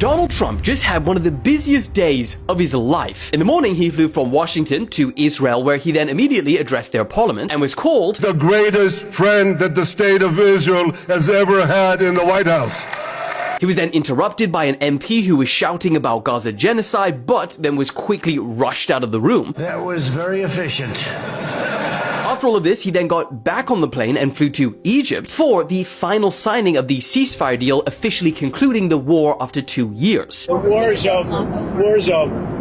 Donald Trump just had one of the busiest days of his life. In the morning, he flew from Washington to Israel, where he then immediately addressed their parliament and was called the greatest friend that the state of Israel has ever had in the White House. He was then interrupted by an MP who was shouting about Gaza genocide, but then was quickly rushed out of the room. That was very efficient. After all of this, he then got back on the plane and flew to Egypt for the final signing of the ceasefire deal, officially concluding the war after 2 years. The war is over.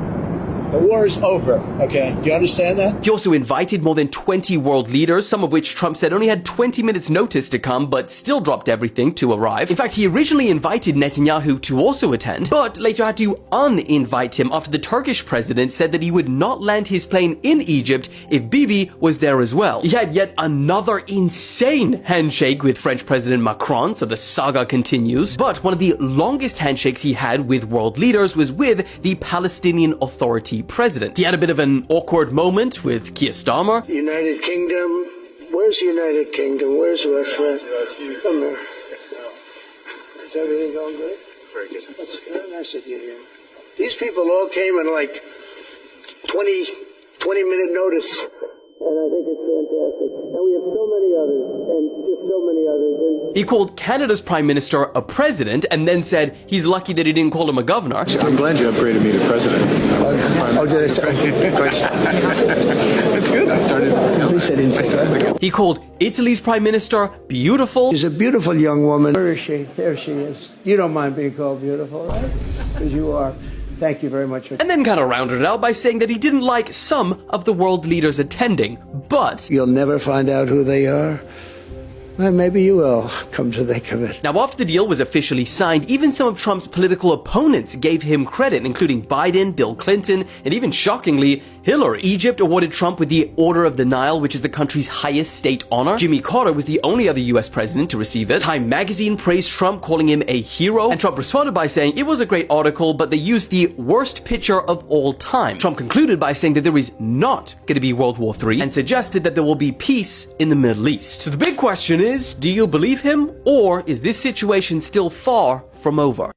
The war is over, okay? Do you understand that? He also invited more than 20 world leaders, some of which Trump said only had 20 minutes notice to come, but still dropped everything to arrive. In fact, he originally invited Netanyahu to also attend, but later had to uninvite him after the Turkish president said that he would not land his plane in Egypt if Bibi was there as well. He had yet another insane handshake with French President Macron, so the saga continues. But one of the longest handshakes he had with world leaders was with the Palestinian Authority president. He had a bit of an awkward moment with Keir Starmer. United Kingdom. Where's United Kingdom? Where's Russia? Come here. Is everything going good? Very good. That's very nice of you here. These people all came in like 20-minute notice. And I think it's fantastic. And we have so many others, and just so many others. He called Canada's Prime Minister a president and then said he's lucky that he didn't call him a governor. I'm glad you upgraded me to president. It's good. I started. He called Italy's Prime Minister beautiful. She's a beautiful young woman. Where is she? There she is. You don't mind being called beautiful, right? Because you are. Thank you very much. And then kind of rounded it out by saying that he didn't like some of the world leaders attending, but You'll never find out who they are. Well, maybe you will, come to think of it. now after the deal was officially signed, even some of Trump's political opponents gave him credit, including Biden, Bill Clinton, and even shockingly, Hillary. Egypt awarded Trump with the Order of the Nile, which is the country's highest state honor. Jimmy Carter was the only other US president to receive it. Time magazine praised Trump, calling him a hero, and Trump responded by saying it was a great article, but they used the worst picture of all time. Trump concluded by saying that there is not going to be World War III and suggested that there will be peace in the Middle East. So the big question is, do you believe him, or is this situation still far from over?